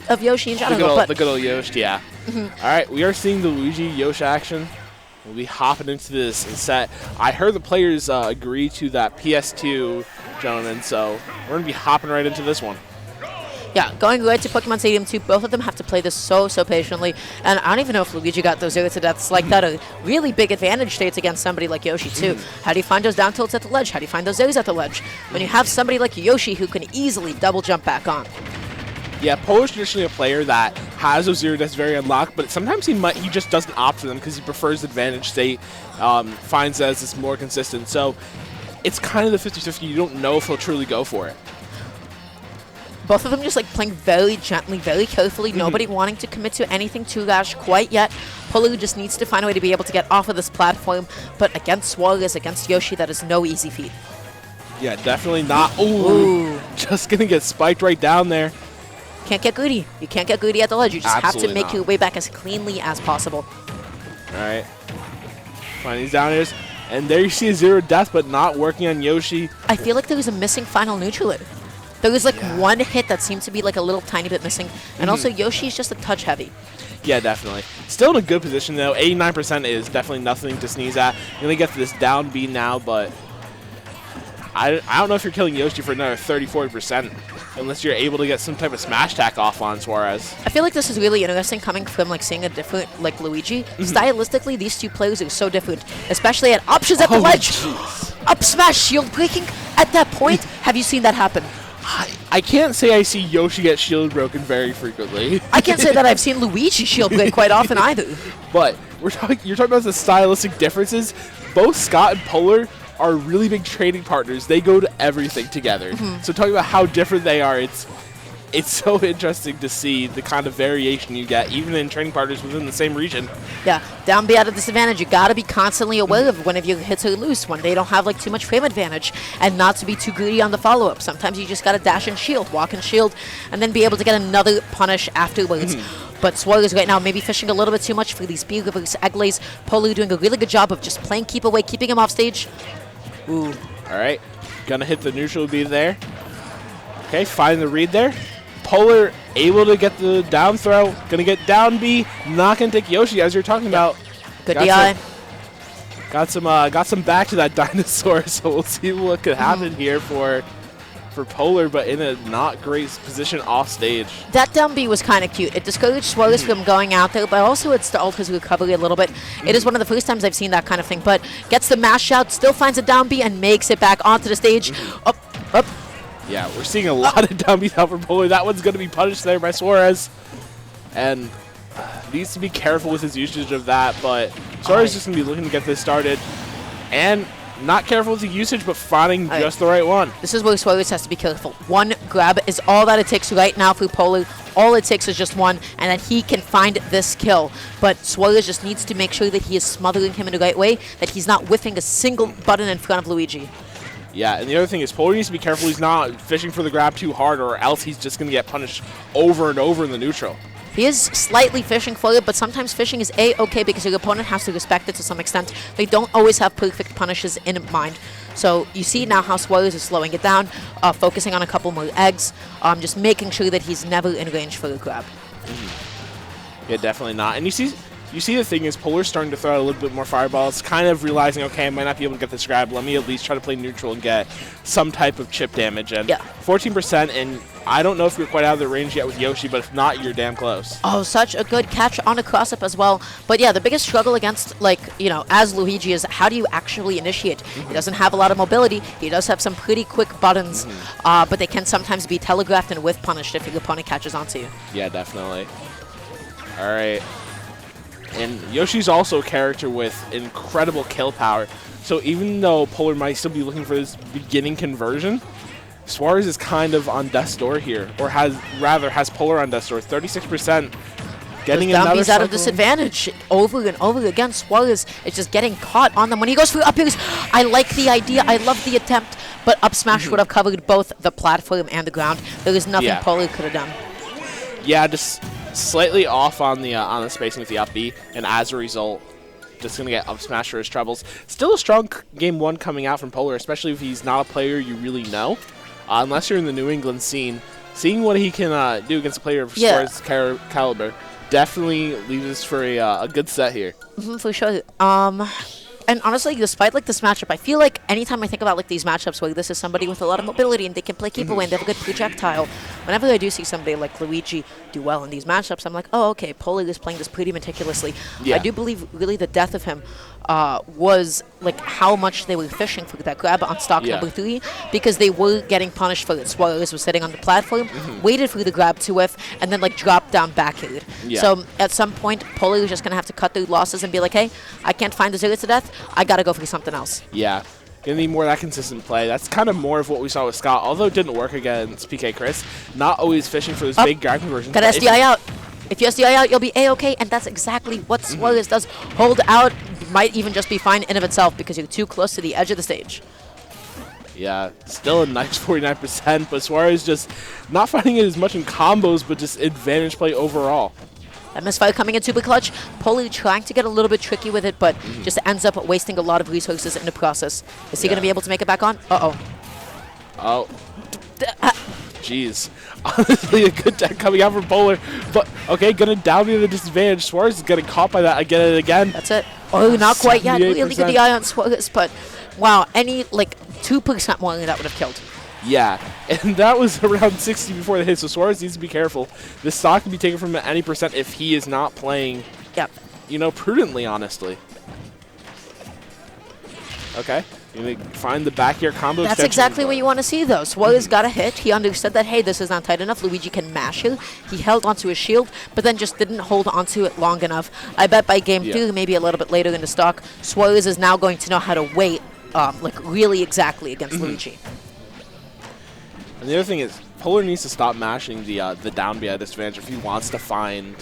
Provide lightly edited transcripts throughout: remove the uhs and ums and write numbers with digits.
of Yoshi in general. The good old Yoshi, yeah. All right, we are seeing the Luigi Yoshi action. We'll be hopping into this set. I heard the players agree to that PS2, gentlemen, so we're going to be hopping right into this one. Yeah, going right to Pokemon Stadium 2, both of them have to play this so patiently, and I don't even know if Luigi got those 0 to deaths like that. A really big advantage states against somebody like Yoshi, too. How do you find those down tilts at the ledge? How do you find those Zeros at the ledge? When you have somebody like Yoshi who can easily double jump back on. Yeah, Polar's traditionally a player that has those 0 deaths very unlocked, but sometimes he just doesn't opt for them because he prefers advantage state, finds that it's more consistent. So it's kind of the 50-50. You don't know if he'll truly go for it. Both of them just like playing very gently, very carefully, nobody wanting to commit to anything too rash quite yet. Polar just needs to find a way to be able to get off of this platform, but against Suarez, against Yoshi, that is no easy feat. Yeah, definitely not. Ooh. Just going to get spiked right down there. Can't get greedy. You can't get greedy at the ledge. You just Absolutely have to make your way back as cleanly as possible. All right. Find these down airs. And there you see a 0 death, but not working on Yoshi. I feel like there was a missing final neutraler. There was like one hit that seemed to be like a little tiny bit missing. And also Yoshi's just a touch heavy. Yeah, definitely. Still in a good position, though. 89% is definitely nothing to sneeze at. You're going to get this down B now, but I don't know if you're killing Yoshi for another 30-40%. Unless you're able to get some type of smash attack off on Suarez. I feel like this is really interesting coming from like seeing a different like Luigi. Stylistically, these two players are so different, especially at options at the ledge. Up smash, shield breaking at that point. Have you seen that happen? I can't say I see Yoshi get shield broken very frequently. I can't say that I've seen Luigi shield break quite often either. But you're talking about the stylistic differences. Both Scott and Polar are really big trading partners. They go to everything together. So talking about how different they are, it's so interesting to see the kind of variation you get, even in training partners within the same region. Yeah, down B at a disadvantage. You got to be constantly aware of whenever your hits are loose, when they don't have like too much frame advantage, and not to be too greedy on the follow-up. Sometimes you just got to dash and shield, walk and shield, and then be able to get another punish afterwards. But Suarez right now maybe fishing a little bit too much for these B reverse egg-lays. Polu doing a really good job of just playing keep away, keeping him off stage. Ooh. All right, gonna hit the neutral B there. Okay, find the read there. Polar able to get the down throw. Gonna get down B. Not gonna take Yoshi as you're talking about. Good DI. Got some back to that dinosaur. So we'll see what could happen here for Polar, but in a not great position off stage. That down B was kind of cute. It discouraged Suarez from going out there, but also it stalled his recovery a little bit. It is one of the first times I've seen that kind of thing, but gets the mash out, still finds a down B, and makes it back onto the stage. Up. Yeah, we're seeing a lot of down B's out for Polar. That one's going to be punished there by Suarez. And needs to be careful with his usage of that, but Suarez is just going to be looking to get this started. And not careful with the usage, but finding just the right one. This is where Suarez has to be careful. One grab is all that it takes right now for Polar. All it takes is just one, and that he can find this kill. But Suarez just needs to make sure that he is smothering him in the right way, that he's not whiffing a single button in front of Luigi. Yeah, and the other thing is Polar needs to be careful he's not fishing for the grab too hard, or else he's just going to get punished over and over in the neutral. He is slightly fishing for it, but sometimes fishing is A-okay because your opponent has to respect it to some extent. They don't always have perfect punishes in mind. So you see now how Suarez is slowing it down, focusing on a couple more eggs, just making sure that he's never in range for a grab. Yeah, definitely not. And you see the thing is Polar's starting to throw out a little bit more fireballs, kind of realizing, okay, I might not be able to get this grab. Let me at least try to play neutral and get some type of chip damage. And 14%, and I don't know if you're quite out of the range yet with Yoshi, but if not, you're damn close. Oh, such a good catch on a cross-up as well. But yeah, the biggest struggle against, like, you know, as Luigi is how do you actually initiate? He doesn't have a lot of mobility. He does have some pretty quick buttons, but they can sometimes be telegraphed and whiff punished if your opponent catches onto you. Yeah, definitely. All right. And Yoshi's also a character with incredible kill power. So even though Polar might still be looking for this beginning conversion, Suarez is kind of on death's door here, or has Polar on death's door. 36%. Getting another Dumbies out of disadvantage over and over again. Suarez is just getting caught on them when he goes for up airs. I like the idea. I love the attempt, but up smash would have covered both the platform and the ground. There is nothing Polar could have done. Yeah, just slightly off on the spacing with the up B, and as a result, just going to get up smash for his troubles. Still a strong game one coming out from Polar, especially if he's not a player you really know. Unless you're in the New England scene, seeing what he can do against a player of Suarez's caliber definitely leaves us for a good set here. For sure. And honestly, despite like this matchup, I feel like anytime I think about like these matchups where this is somebody with a lot of mobility and they can play keep away and they have a good projectile, whenever I do see somebody like Luigi do well in these matchups, I'm like, oh, okay, Polar is playing this pretty meticulously. Yeah. I do believe really the death of him was like how much they were fishing for that grab on stock number 3, because they were getting punished for it. Suarez was sitting on the platform, waited for the grab to whiff, and then like dropped down back air. So at some point, Polar is just going to have to cut through losses and be like, hey, I can't find the zero to death. I got to go for something else. Yeah. Gonna need more of that consistent play. That's kind of more of what we saw with Scott, although it didn't work against PK Chris. Not always fishing for those big grab conversions. Got SDI out. If you SDI out, you'll be A-okay, and that's exactly what Suarez does. Hold out might even just be fine in of itself because you're too close to the edge of the stage. Yeah, still a nice 49%, but Suarez just not finding it as much in combos, but just advantage play overall. That misfire coming in super clutch. Poli trying to get a little bit tricky with it, but just ends up wasting a lot of resources in the process. Is he going to be able to make it back on? Uh-oh. Oh. Jeez. Honestly, a good deck coming out from Polar. But, okay, going to down the disadvantage. Suarez is getting caught by that again and again. That's it. Oh, not quite yet. 78%. Really good eye on Suarez, but wow, any, like, 2% more than that would have killed. Yeah, and that was around 60 before the hit, so Suarez needs to be careful. This stock can be taken from him at any percent if he is not playing, you know, prudently, honestly. Okay, you need to find the back air combo. That's exactly what you want to see, though. Suarez got a hit. He understood that, hey, this is not tight enough. Luigi can mash it. He held onto his shield, but then just didn't hold onto it long enough. I bet by game 2, maybe a little bit later in the stock, Suarez is now going to know how to wait, like, really exactly against Luigi. And the other thing is, Polar needs to stop mashing the down B at disadvantage if he wants to find,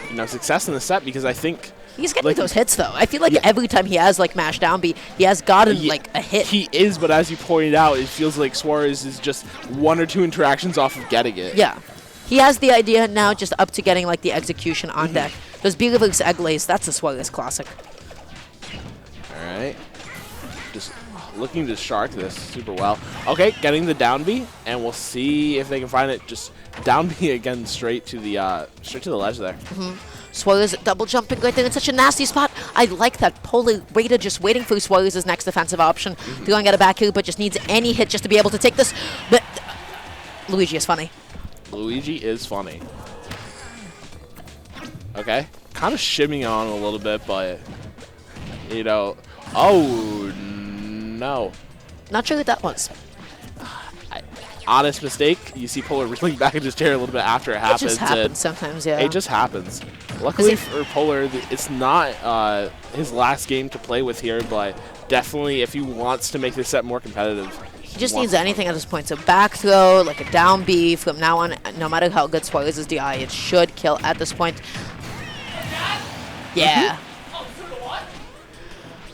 you know, success in the set, because I think he's getting those hits, though. I feel like every time he has, like, mash down B, he has gotten, like, a hit. He is, but as you pointed out, it feels like Suarez is just 1 or 2 interactions off of getting it. Yeah. He has the idea now, just up to getting, like, the execution on deck. Those B-Reverse Egg Lays, that's a Suarez classic. All right. Just looking to shark this super well. Okay, getting the down B, and we'll see if they can find it. Just down B again, straight to the ledge there. Suarez double jumping right there in such a nasty spot. I like that. Polar waited, just waiting for Suarez's next defensive option. Throwing at a back here, but just needs any hit just to be able to take this. But Luigi is funny. Luigi is funny. Okay, kind of shimmying on a little bit, but you know, oh no. Not sure what that was. Honest mistake. You see Polar reeling back in his chair a little bit after it happens. It just happens sometimes, yeah. It just happens. Luckily for Polar, it's not his last game to play with here, but definitely if he wants to make this set more competitive. He just needs anything at this point. So back throw, like a down B from now on, no matter how good Suarez's DI, it should kill at this point. Yeah.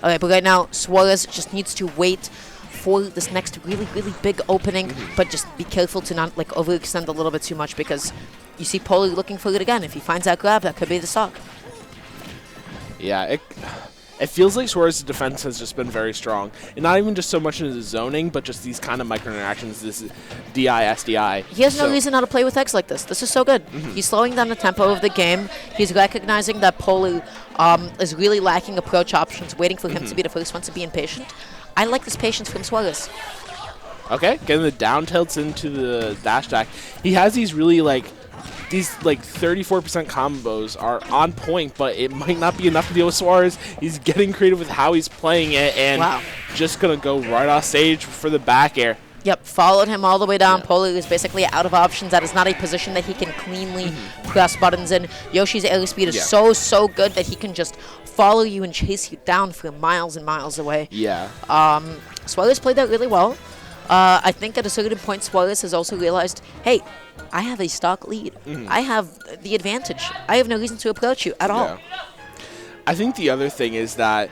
Okay, but right now, Suarez just needs to wait for this next really, really big opening, but just be careful to not like overextend a little bit too much, because you see Polar looking for it again. If he finds that grab, that could be the stock. Yeah, it feels like Suarez's defense has just been very strong. And not even just so much in his zoning, but just these kind of micro interactions, this DI, SDI. He has no reason not to play with X like this. This is so good. He's slowing down the tempo of the game. He's recognizing that Polar is really lacking approach options, waiting for him to be the first one to be impatient. I like this patience from Suarez. Okay, getting the down tilts into the dash attack. He has these really these 34% combos are on point, but it might not be enough to deal with Suarez. He's getting creative with how he's playing it, and just gonna go right off stage for the back air. Yep, followed him all the way down. Polar is basically out of options. That is not a position that he can cleanly press buttons in. Yoshi's air speed is so good that he can just follow you and chase you down from miles and miles away. Yeah. Suarez played that really well. I think at a certain point, Suarez has also realized, hey, I have a stock lead. I have the advantage. I have no reason to approach you at all. I think the other thing is that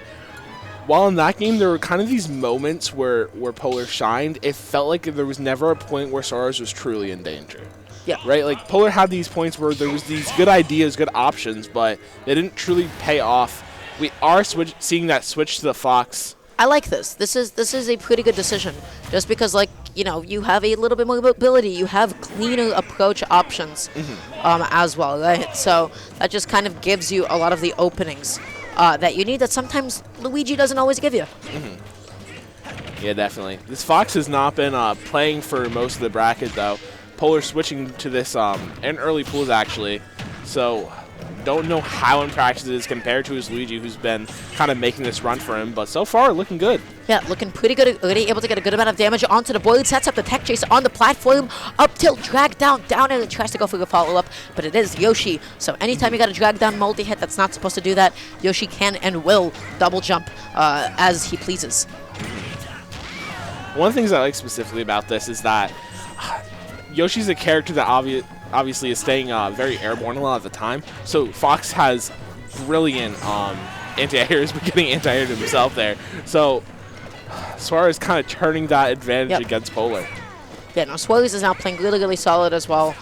while in that game there were kind of these moments where Polar shined, it felt like there was never a point where Suarez was truly in danger. Yeah. Right? Like, Polar had these points where there was these good ideas, good options, but they didn't truly pay off. We are seeing that switch to the Fox. I like this. This is a pretty good decision. Just because, like, you know, you have a little bit more mobility. You have cleaner approach options as well, right? So that just kind of gives you a lot of the openings that you need that sometimes Luigi doesn't always give you. Yeah, definitely. This Fox has not been playing for most of the bracket, though. Polar switching to this in early pools, actually. So don't know how in practice it is compared to his Luigi, who's been kind of making this run for him. But so far, looking good. Yeah, looking pretty good. Already able to get a good amount of damage onto the board. Sets up the tech chase on the platform. Up tilt, drag down, and tries to go for the follow-up. But it is Yoshi. So anytime you got a drag down multi-hit that's not supposed to do that, Yoshi can and will double jump as he pleases. One of the things I like specifically about this is that Yoshi's a character that obviously is staying very airborne a lot of the time. So Fox has brilliant anti-airs, but getting anti-aired himself there. So Suarez kind of turning that advantage against Polar. Yeah, no, Suarez is now playing really, really solid as well.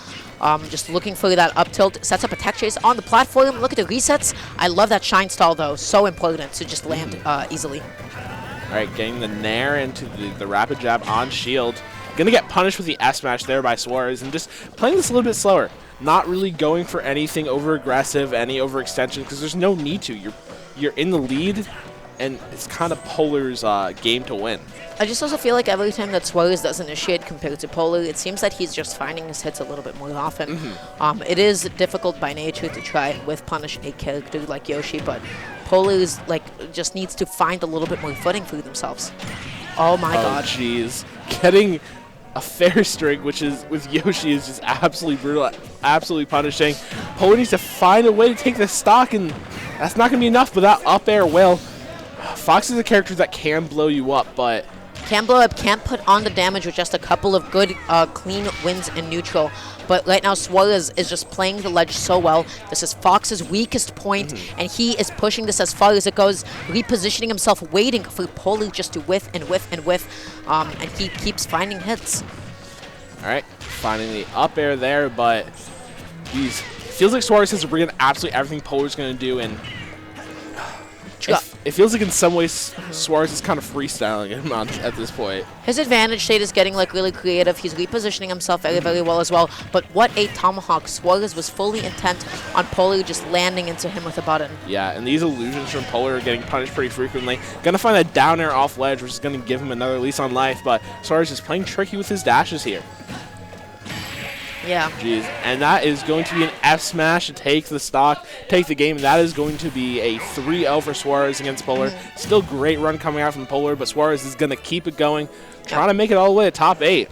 Just looking for that up tilt, sets up a tech chase on the platform. Look at the resets. I love that shine stall, though. So important to just land easily. All right, getting the nair into the rapid jab on shield. Going to get punished with the S-Smash there by Suarez, and just playing this a little bit slower. Not really going for anything over-aggressive, any overextension, because there's no need to. You're in the lead, and it's kind of Polar's game to win. I just also feel like every time that Suarez does initiate compared to Polar, it seems that he's just finding his hits a little bit more often. It is difficult by nature to try with punish a character like Yoshi, but Polar is just needs to find a little bit more footing for themselves. Oh my god. Jeez. Getting a fair string, which is with Yoshi, is just absolutely brutal, absolutely punishing. Polar needs to find a way to take the stock, and that's not going to be enough, but that up air will. Fox is a character that can blow you up, but can blow up, can't put on the damage with just a couple of good, clean wins in neutral. But right now, Suarez is just playing the ledge so well. This is Fox's weakest point, and he is pushing this as far as it goes, repositioning himself, waiting for Polar just to whiff and whiff and whiff, and he keeps finding hits. All right, finding the up air there, but geez, feels like Suarez has to bring in absolutely everything Polar's going to do, and it feels like in some ways Suarez is kind of freestyling him at this point. His advantage state is getting really creative. He's repositioning himself very, very well as well. But what a tomahawk. Suarez was fully intent on Polar just landing into him with a button. Yeah, and these illusions from Polar are getting punished pretty frequently. Gonna find that down air off ledge, which is gonna give him another lease on life, but Suarez is playing tricky with his dashes here. Yeah. Jeez. And that is going to be an F-Smash to take the stock, take the game. That is going to be a 3-0 for Suarez against Polar. Still great run coming out from Polar, but Suarez is going to keep it going, trying to make it all the way to top 8.